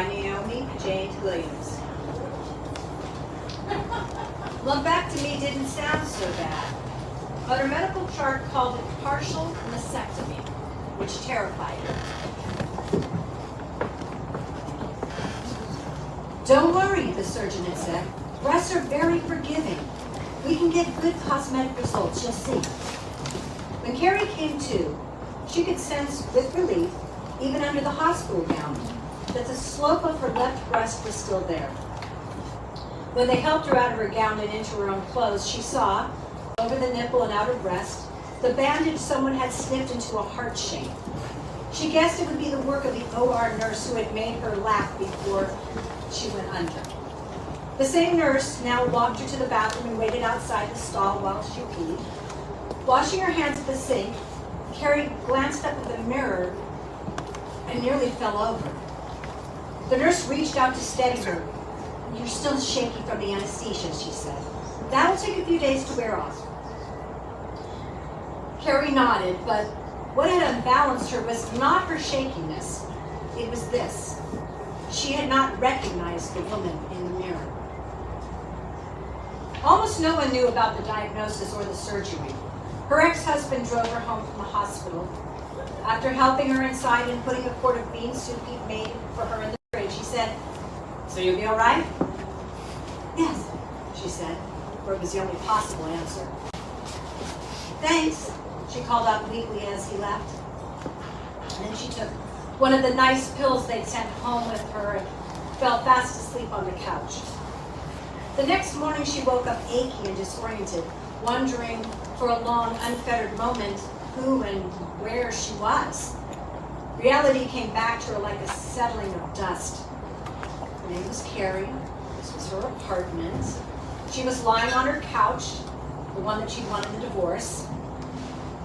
by Naomi Jane Williams. Look Back to Me didn't sound so bad, but her medical chart called it partial mastectomy, which terrified her. Don't worry, the surgeon had said. Breasts are very forgiving. We can get good cosmetic results, you'll see. When Carrie came to, she could sense with relief, even under the hospital gown, that the slope of her left breast was still there. When they helped her out of her gown and into her own clothes, she saw, over the nipple and outer breast, the bandage someone had snipped into a heart shape. She guessed it would be the work of the OR nurse who had made her laugh before she went under. The same nurse now walked her to the bathroom and waited outside the stall while she peed. Washing her hands at the sink, Carrie glanced up at the mirror and nearly fell over. The nurse reached out to steady her. You're still shaky from the anesthesia, she said. That'll take a few days to wear off. Carrie nodded, but what had unbalanced her was not her shakiness. It was this. She had not recognized the woman in the mirror. Almost no one knew about the diagnosis or the surgery. Her ex-husband drove her home from the hospital. After helping her inside and putting a quart of bean soup he'd made for her in the fridge, he said, "So you'll be all right?" "Yes," she said, for it was the only possible answer. "Thanks," she called out weakly as he left. And then she took one of the nice pills they'd sent home with her and fell fast asleep on the couch. The next morning she woke up achy and disoriented, wondering for a long, unfettered moment who and where she was. Reality came back to her like a settling of dust. Her name was Carrie. This was her apartment. She was lying on her couch, the one that she'd won in the divorce.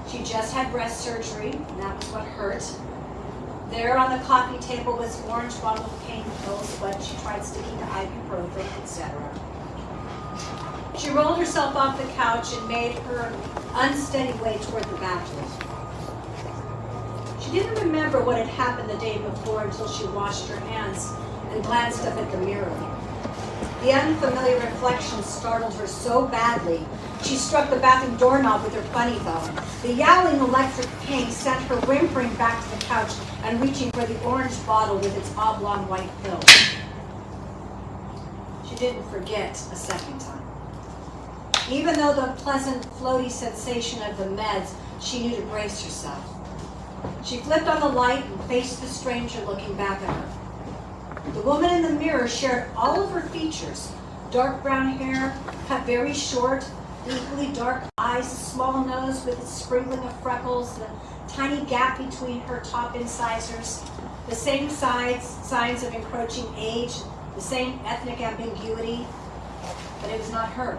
She just had breast surgery, and that was what hurt. There on the coffee table was an orange bottle of pain pills, but she tried sticking to ibuprofen, etc. She rolled herself off the couch and made her unsteady way toward the bathroom. She didn't remember what had happened the day before until she washed her hands and glanced up at the mirror. The unfamiliar reflection startled her so badly, she struck the bathroom doorknob with her funny bone. The yowling electric pain sent her whimpering back to the couch and reaching for the orange bottle with its oblong white pill. She didn't forget a second time. Even though the pleasant, floaty sensation of the meds, she knew to brace herself. She flipped on the light and faced the stranger looking back at her. The woman in the mirror shared all of her features. Dark brown hair, cut very short, equally dark eyes, a small nose with its sprinkling of freckles, the tiny gap between her top incisors, the same signs of encroaching age, the same ethnic ambiguity, but it was not her.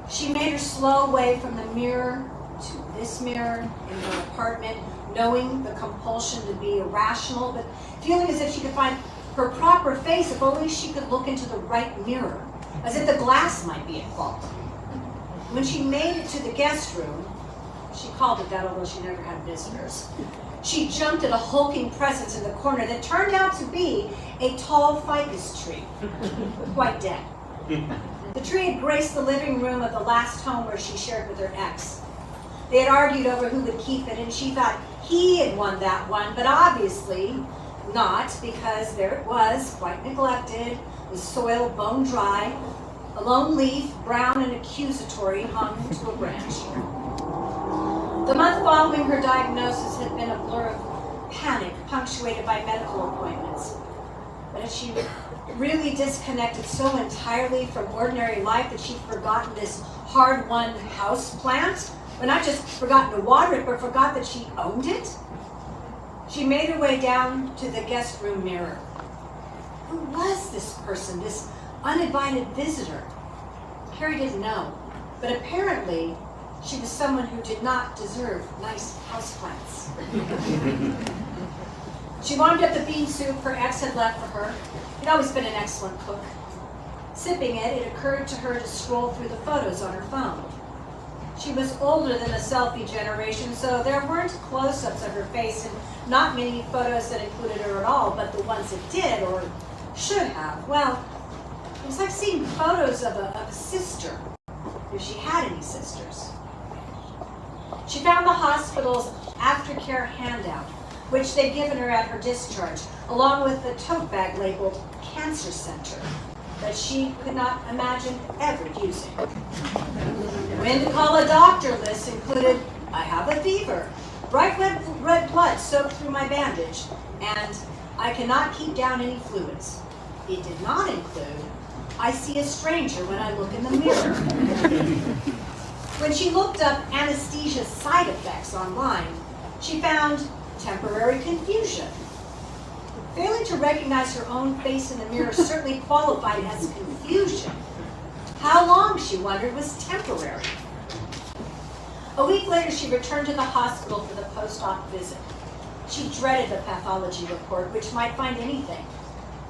She made her slow way from the mirror to this mirror in her apartment, knowing the compulsion to be irrational, but feeling as if she could find her proper face if only she could look into the right mirror, as if the glass might be at fault. When she made it to the guest room, she called it that, although she never had visitors, she jumped at a hulking presence in the corner that turned out to be a tall ficus tree, quite dead. The tree had graced the living room of the last home where she shared with her ex. They had argued over who would keep it, and she thought he had won that one, but obviously not, because there it was, quite neglected, the soil bone dry, a lone leaf, brown and accusatory, hung to a branch. The month following her diagnosis had been a blur of panic, punctuated by medical appointments. But as she really disconnected so entirely from ordinary life that she'd forgotten this hard-won house plant, but not just forgotten to water it, but forgot that she owned it. She made her way down to the guest room mirror. Who was this person, this uninvited visitor? Carrie didn't know, but apparently she was someone who did not deserve nice houseplants. She warmed up the bean soup her ex had left for her. He'd always been an excellent cook. Sipping it, it occurred to her to scroll through the photos on her phone. She was older than the selfie generation, so there weren't close-ups of her face and not many photos that included her at all, but the ones that did, or should have, well, it was like seeing photos of a sister, if she had any sisters. She found the hospital's aftercare handout, which they'd given her at her discharge, along with the tote bag labeled Cancer Center, that she could not imagine ever using. When to call a doctor list included, I have a fever, bright red blood soaked through my bandage, and I cannot keep down any fluids. It did not include, I see a stranger when I look in the mirror. When she looked up anesthesia side effects online, she found temporary confusion. Failing to recognize her own face in the mirror certainly qualified as confusion. How long, she wondered, was temporary? A week later, she returned to the hospital for the post-op visit. She dreaded the pathology report, which might find anything.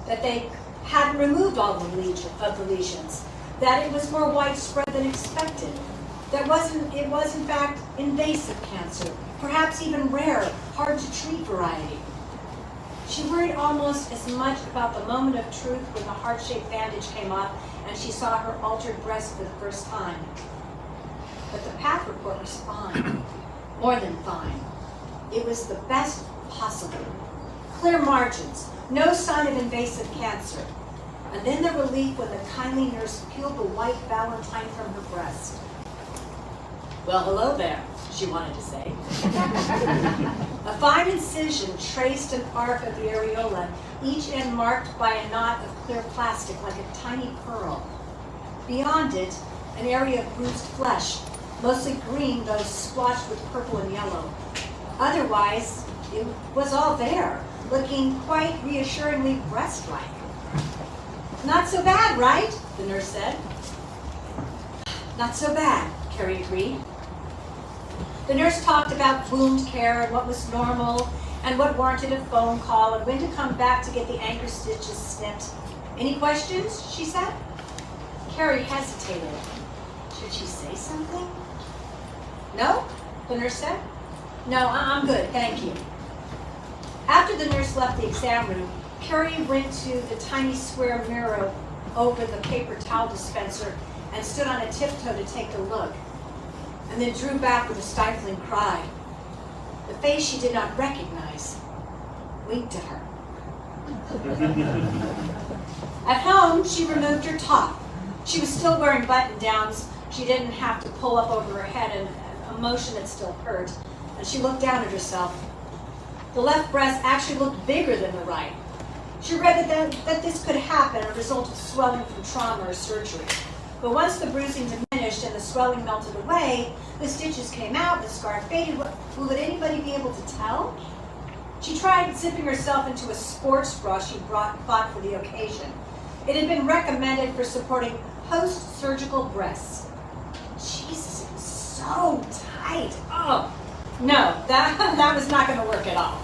That they hadn't removed all the lesions. That it was more widespread than expected. That it was in fact invasive cancer, perhaps even rare, hard to treat variety. She worried almost as much about the moment of truth when the heart-shaped bandage came off and she saw her altered breast for the first time. But the path report was fine, more than fine. It was the best possible. Clear margins, no sign of invasive cancer. And then the relief when the kindly nurse peeled the white valentine from her breast. Well, hello there, she wanted to say. A fine incision traced an arc of the areola, each end marked by a knot of clear plastic like a tiny pearl. Beyond it, an area of bruised flesh, mostly green though splotched with purple and yellow. Otherwise, it was all there, looking quite reassuringly breast-like. Not so bad, right? The nurse said. Not so bad, Carrie agreed. The nurse talked about wound care and what was normal and what warranted a phone call and when to come back to get the anchor stitches snipped. Any questions? She said. Carrie hesitated. Should she say something? No? The nurse said. No, I'm good, thank you. After the nurse left the exam room, Carrie went to the tiny square mirror over the paper towel dispenser and stood on a tiptoe to take a look, and then drew back with a stifling cry. The face she did not recognize winked at her. At home, she removed her top. She was still wearing button-downs. She didn't have to pull up over her head, a motion that still hurt, and she looked down at herself. The left breast actually looked bigger than the right. She read that this could happen as a result of swelling from trauma or surgery. But once the bruising diminished and the swelling melted away, the stitches came out, the scar faded. Would anybody be able to tell? She tried zipping herself into a sports bra she bought for the occasion. It had been recommended for supporting post-surgical breasts. Jesus, it was so tight. Oh, no, that was not going to work at all.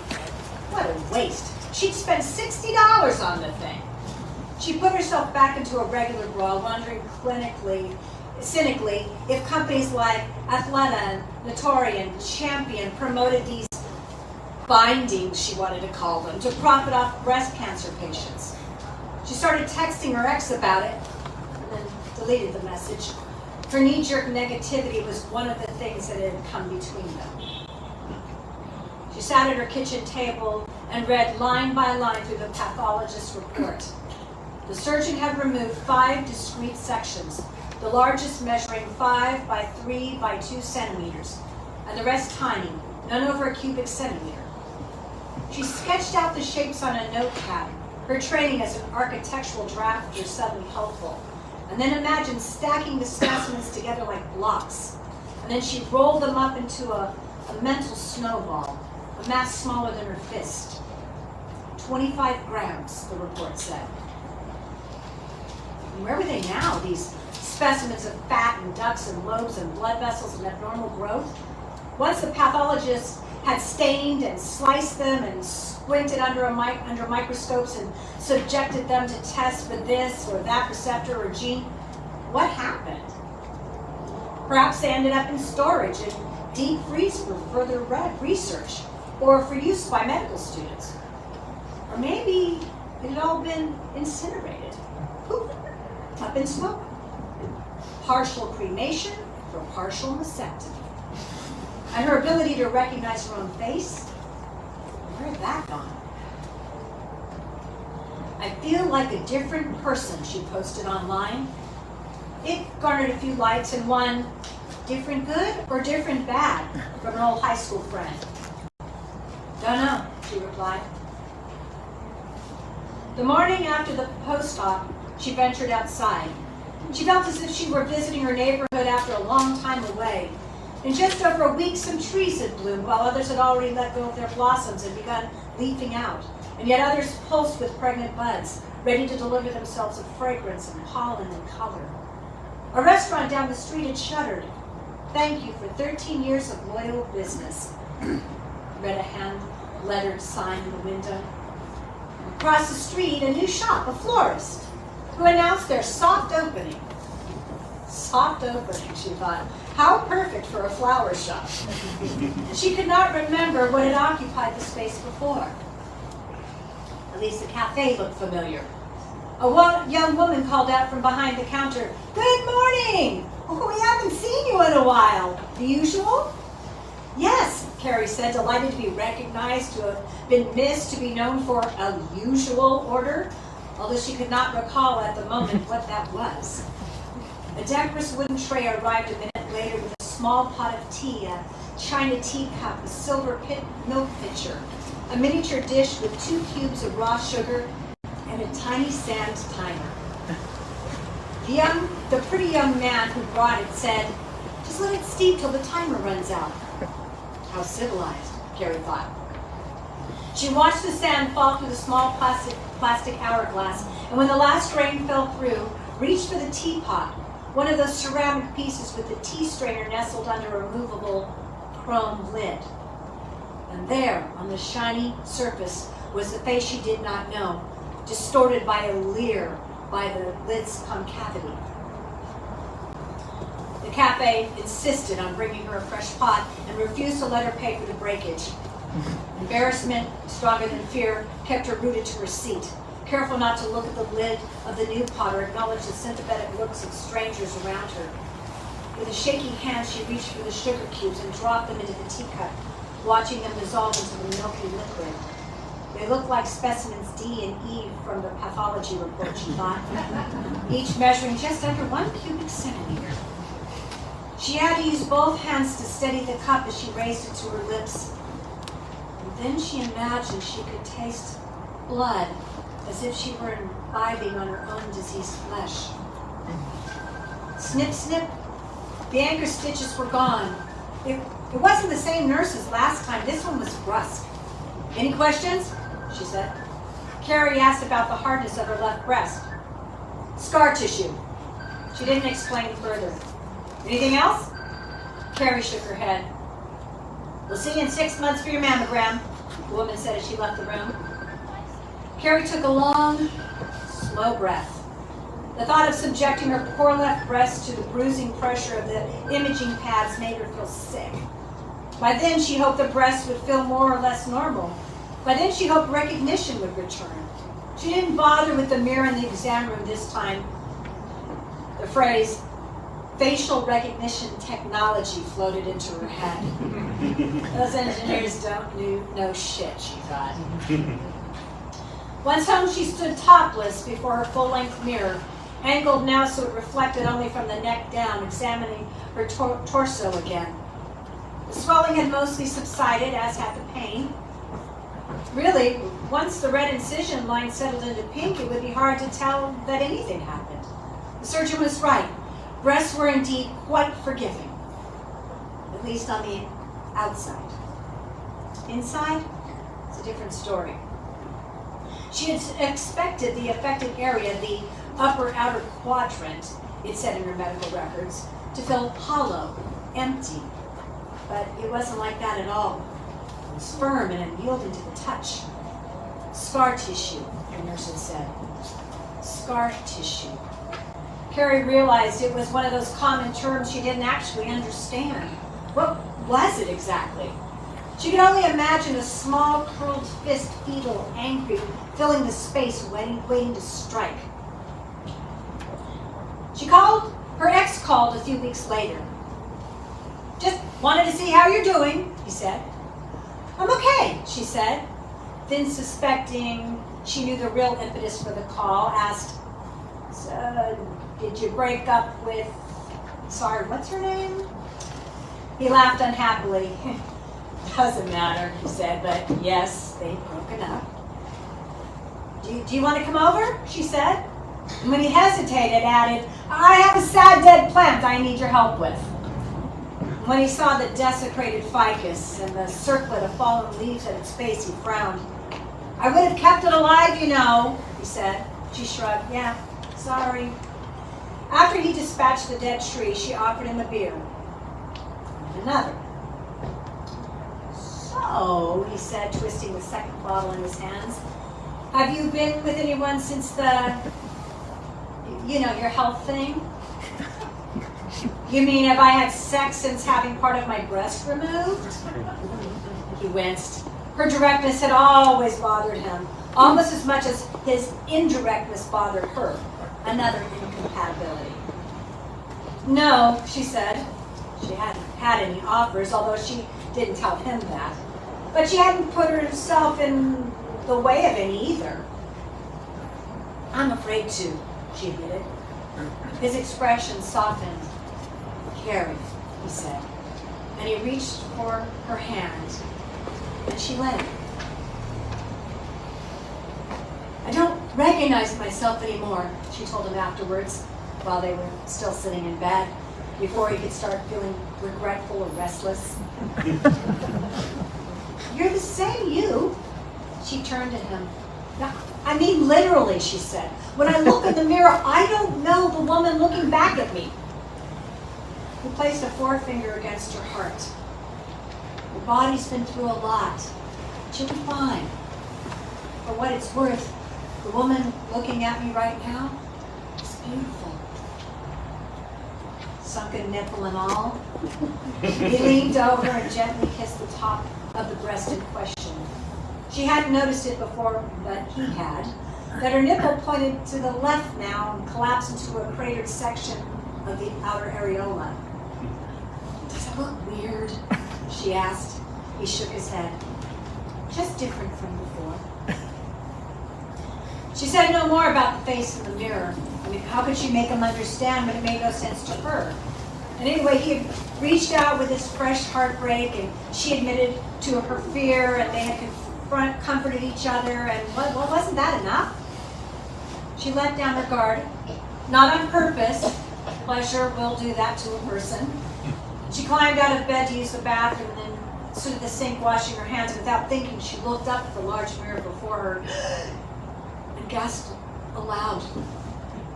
What a waste. She'd spent $60 on the thing. She put herself back into a regular bra, wondering cynically, if companies like Athleta and Natori and Champion promoted these bindings, she wanted to call them, to profit off breast cancer patients. She started texting her ex about it, and then deleted the message. Her knee-jerk negativity was one of the things that had come between them. She sat at her kitchen table and read line by line through the pathologist's report. The surgeon had removed 5 discrete sections, the largest measuring 5 by 3 by 2 centimeters, and the rest tiny, none over a cubic centimeter. She sketched out the shapes on a notepad, her training as an architectural drafter suddenly helpful, and then imagined stacking the specimens together like blocks. And then she rolled them up into a mental snowball, a mass smaller than her fist. 25 grams, the report said. And where were they now, these specimens of fat and ducts and lobes and blood vessels and abnormal growth? Once the pathologist had stained and sliced them and squinted under microscopes and subjected them to tests for this or that receptor or gene, what happened? Perhaps they ended up in storage and deep freeze for further research or for use by medical students. Or maybe it had all been incinerated, poof, up in smoke. Partial cremation for partial mastectomy. And her ability to recognize her own face, where had that gone? I feel like a different person, she posted online. It garnered a few likes and one, different good or different bad, from an old high school friend. Don't know, she replied. The morning after the post-op, she ventured outside. She felt as if she were visiting her neighborhood after a long time away. In just over a week, some trees had bloomed, while others had already let go of their blossoms and begun leafing out. And yet others pulsed with pregnant buds, ready to deliver themselves of fragrance and pollen and color. A restaurant down the street had shuttered. Thank you for 13 years of loyal business, read a hand-lettered sign in the window. Across the street, a new shop, a florist, who announced their soft opening. Soft opening, she thought. How perfect for a flower shop. She could not remember what had occupied the space before. At least the cafe looked familiar. A young woman called out from behind the counter, "Good morning! Oh, we haven't seen you in a while. The usual?" "Yes," Carrie said, delighted to be recognized, to have been missed, to be known for a usual order, although she could not recall at the moment what that was. A decorous wooden tray arrived a minute later with a small pot of tea, a china teacup, a silver milk pitcher, a miniature dish with 2 cubes of raw sugar, and a tiny sand timer. The pretty young man who brought it said, "Just let it steep till the timer runs out." How civilized, Carrie thought. She watched the sand fall through the small plastic hourglass, and when the last rain fell through, reached for the teapot, one of those ceramic pieces with the tea strainer nestled under a removable chrome lid. And there, on the shiny surface, was the face she did not know, distorted by a leer by the lid's concavity. The cafe insisted on bringing her a fresh pot and refused to let her pay for the breakage. Embarrassment, stronger than fear, kept her rooted to her seat, careful not to look at the lid of the new pot or acknowledge the sympathetic looks of strangers around her. With a shaky hand, she reached for the sugar cubes and dropped them into the teacup, watching them dissolve into the milky liquid. They looked like specimens D and E from the pathology report, she thought, each measuring just under 1 cubic centimeter. She had to use both hands to steady the cup as she raised it to her lips. And then she imagined she could taste blood as if she were imbibing on her own diseased flesh. Snip, snip. The anchor stitches were gone. It wasn't the same nurse as last time. This one was brusque. "Any questions?" she said. Carrie asked about the hardness of her left breast. "Scar tissue." She didn't explain further. "Anything else?" Carrie shook her head. "We'll see you in 6 months for your mammogram," the woman said as she left the room. Carrie took a long, slow breath. The thought of subjecting her poor left breast to the bruising pressure of the imaging pads made her feel sick. By then, she hoped the breast would feel more or less normal. By then, she hoped recognition would return. She didn't bother with the mirror in the exam room this time. The phrase, facial recognition technology, floated into her head. Those engineers don't know shit, she thought. Once home, she stood topless before her full-length mirror, angled now so it reflected only from the neck down, examining her torso again. The swelling had mostly subsided, as had the pain. Really, once the red incision line settled into pink, it would be hard to tell that anything happened. The surgeon was right. Breasts were indeed quite forgiving, at least on the outside. Inside, it's a different story. She had expected the affected area, the upper outer quadrant, it said in her medical records, to feel hollow, empty. But it wasn't like that at all. It was firm and unyielding to the touch. Scar tissue, the nurse had said. Scar tissue. Carrie realized it was one of those common terms she didn't actually understand. What was it exactly? She could only imagine a small, curled fist, fetal, angry, filling the space, waiting to strike. Her ex called a few weeks later. "Just wanted to see how you're doing," he said. "I'm okay," she said. Then, suspecting she knew the real impetus for the call, asked, "So, did you break up with, sorry, what's her name?" He laughed unhappily. "Doesn't matter," he said, "but yes, they've broken up." Do you want to come over?" she said. And when he hesitated, added, "I have a sad dead plant I need your help with." When he saw the desecrated ficus and the circlet of fallen leaves at its base, he frowned. "I would have kept it alive, you know," he said. She shrugged. "Yeah, sorry." After he dispatched the dead tree, she offered him a beer. And another. "So," he said, twisting the second bottle in his hands, "have you been with anyone since your health thing?" "You mean, have I had sex since having part of my breast removed?" He winced. Her directness had always bothered him, almost as much as his indirectness bothered her. Another incompatibility. "No," she said. She hadn't had any offers, although she didn't tell him that. But she hadn't put herself in the way of any either. "I'm afraid to," she admitted. His expression softened. "Carrie," he said, and he reached for her hand, and she let him. "I don't recognize myself anymore," she told him afterwards, while they were still sitting in bed, before he could start feeling regretful or restless. "You're the same you." She turned to him. "No, I mean literally," she said. "When I look in the mirror, I don't know the woman looking back at me." He placed a forefinger against her heart. "Your body's been through a lot. She'll be fine. For what it's worth, the woman looking at me right now is beautiful." Sunken nipple and all. He leaned over and gently kissed the top of the breast in question. She hadn't noticed it before, but he had, that her nipple pointed to the left now and collapsed into a cratered section of the outer areola. "Does it look weird?" she asked. He shook his head. "Just different from before." She said no more about the face in the mirror. I mean, how could she make him understand when it made no sense to her? And anyway, he had reached out with his fresh heartbreak, and she admitted to her fear, and they had comforted each other, and well, wasn't that enough? She let down her guard, not on purpose. Pleasure will do that to a person. She climbed out of bed to use the bathroom, and then stood at the sink washing her hands. Without thinking, she looked up at the large mirror before her and gasped aloud.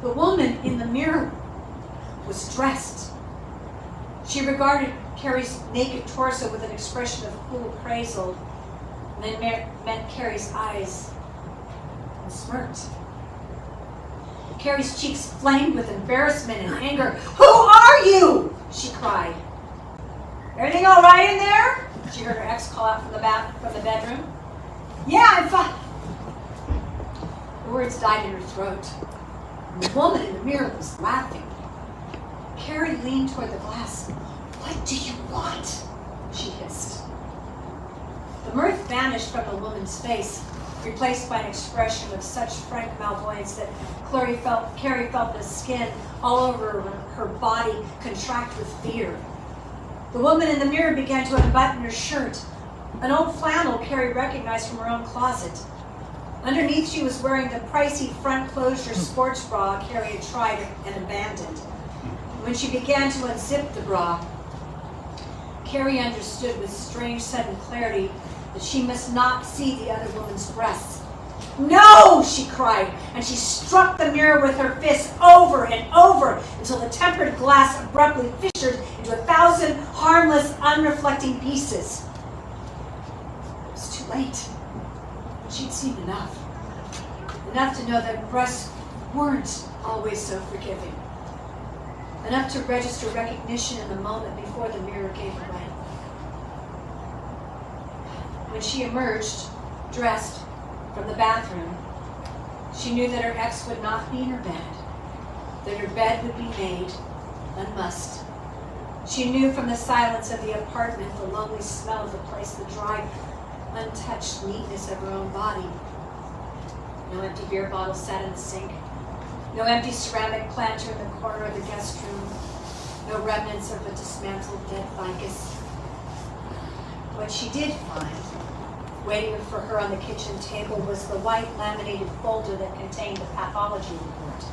The woman in the mirror was dressed. She regarded Carrie's naked torso with an expression of cool appraisal, and then met Carrie's eyes and smirked. Carrie's cheeks flamed with embarrassment and anger. "Who are you?" she cried. "Everything all right in there?" she heard her ex call out from the bedroom. "Yeah, I'm fine." The words died in her throat. And the woman in the mirror was laughing. Carrie leaned toward the glass. "What do you want?" she hissed. The mirth vanished from the woman's face, replaced by an expression of such frank malvoyance that Carrie felt the skin all over her body contract with fear. The woman in the mirror began to unbutton her shirt, an old flannel Carrie recognized from her own closet. Underneath, she was wearing the pricey front closure sports bra Carrie had tried and abandoned. When she began to unzip the bra, Carrie understood with strange sudden clarity that she must not see the other woman's breasts. "No!" she cried, and she struck the mirror with her fist over and over until the tempered glass abruptly fissured into 1,000 harmless, unreflecting pieces. It was too late. She'd seen enough. Enough to know that breasts weren't always so forgiving. enough to register recognition in the moment before the mirror gave away. When she emerged, dressed, from the bathroom, she knew that her ex would not be in her bed, that her bed would be made and must. She knew from the silence of the apartment, the lonely smell of the place, the dry, untouched neatness of her own body. No empty beer bottle sat in the sink. No empty ceramic planter in the corner of the guest room. No remnants of a dismantled dead ficus. What she did find, waiting for her on the kitchen table, was the white laminated folder that contained the pathology report.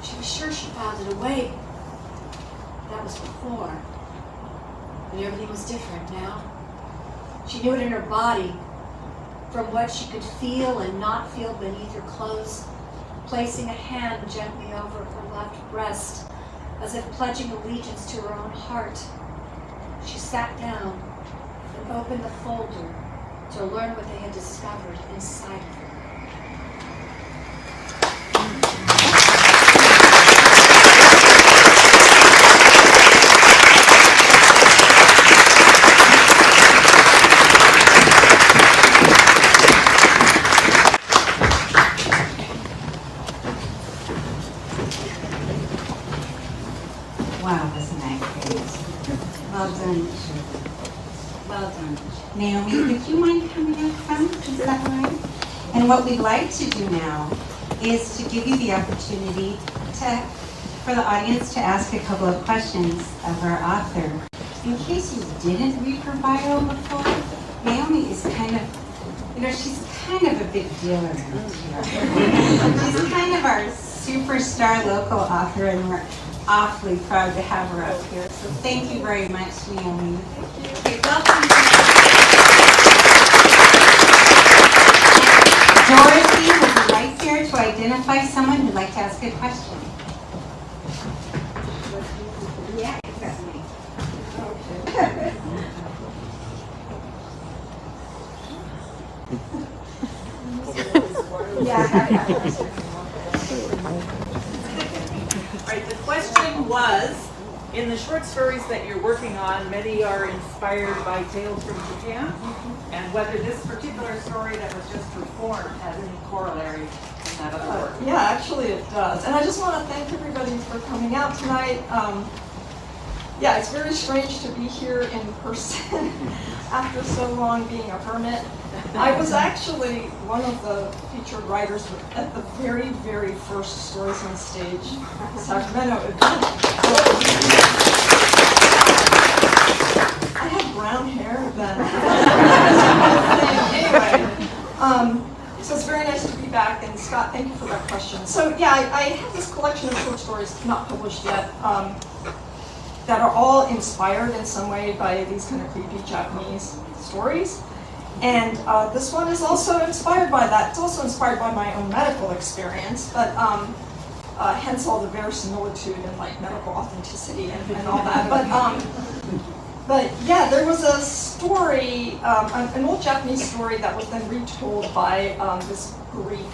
She was sure she filed it away. That was before. And everything was different now. She knew it in her body, from what she could feel and not feel beneath her clothes, placing a hand gently over her left breast, as if pledging allegiance to her own heart. She sat down and opened the folder to learn what they had discovered inside of her. Wow, wasn't that great? Well done, Shirley. Well done. Naomi, would you mind coming up front? Is that right? And what we'd like to do now is to give you the opportunity for the audience to ask a couple of questions of our author. In case you didn't read her bio before, Naomi is kind of, she's kind of a big deal around here. She's kind of our superstar local author, and we're awfully proud to have her up here. So thank you very much, Naomi. Okay, welcome. Dorothy will be right there to identify someone who'd like to ask a question. Yeah, that's me. Right, the question was, in the short stories that you're working on, many are inspired by tales from Japan, and whether this particular story that was just performed has any corollary in that other work. Yeah, actually it does. And I just want to thank everybody for coming out tonight. Yeah, it's very strange to be here in person after so long being a hermit. I was actually one of the featured writers at the very, very first Stories on Stage Sacramento event. I had brown hair then. Anyway, so it's very nice to be back. And Scott, thank you for that question. So yeah, I have this collection of short stories, not published yet, that are all inspired in some way by these kind of creepy Japanese stories. And this one is also inspired by that. It's also inspired by my own medical experience, but hence all the verisimilitude and like medical authenticity and all that. But yeah, there was a story, an old Japanese story that was then retold by this Greek,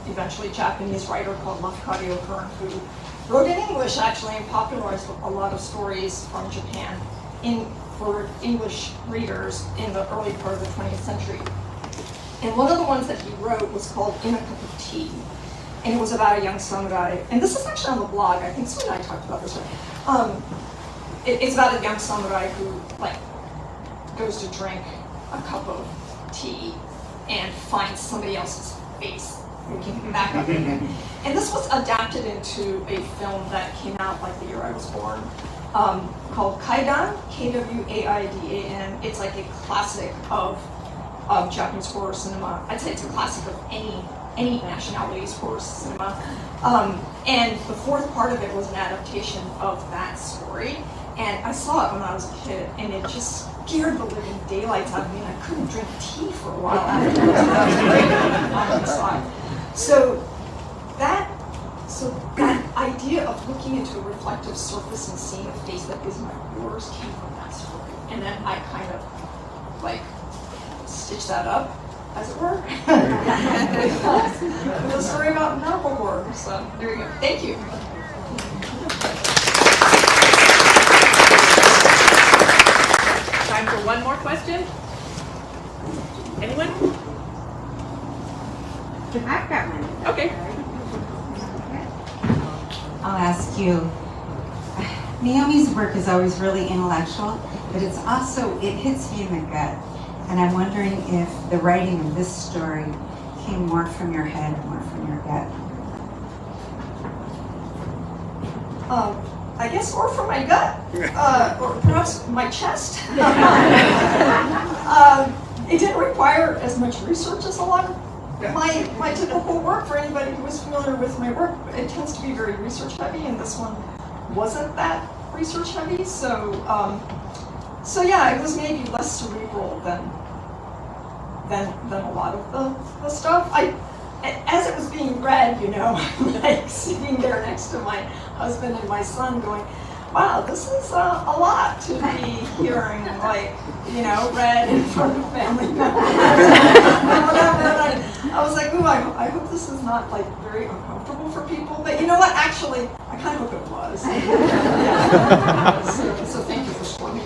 eventually Japanese writer called Lafcadio Hearn, who wrote in English actually and popularized a lot of stories from Japan for English readers in the early part of the 20th century. And one of the ones that he wrote was called In a Cup of Tea. And it was about a young samurai. And this is actually on the blog. I think Sue and I talked about this one. It's about a young samurai who goes to drink a cup of tea and finds somebody else's face looking back up at him. And this was adapted into a film that came out like the year I was born, called Kaidan, Kwaidan. It's like a classic of Japanese horror cinema. I'd say it's a classic of any nationality's horror cinema. And the fourth part of it was an adaptation of that story. And I saw it when I was a kid, and it just scared the living daylights out of me, and I couldn't drink tea for a while afterwards. That was great when I saw it. So that idea of looking into a reflective surface and seeing a face that isn't like yours came from that story. And then I kind of stitched that up, as it were. It was a story about medical horror. So there you go. Thank you. question? Anyone? I've got one. Okay. I'll ask you. Naomi's work is always really intellectual, but it hits me in the gut. And I'm wondering if the writing of this story came more from your head or more from your gut. I guess, or from my gut, or perhaps my chest. It didn't require as much research as a lot of my typical work. For anybody who is familiar with my work, it tends to be very research heavy, and this one wasn't that research heavy. So yeah, it was maybe less cerebral than a lot of the stuff. As it was being read, like sitting there next to my husband and my son going, wow, this is a lot to be hearing, like, read in front of family members or whatever. And I was like, ooh, I hope this is not, like, very uncomfortable for people. But you know what? Actually, I kind of hope it was. Yeah. So thank you for supporting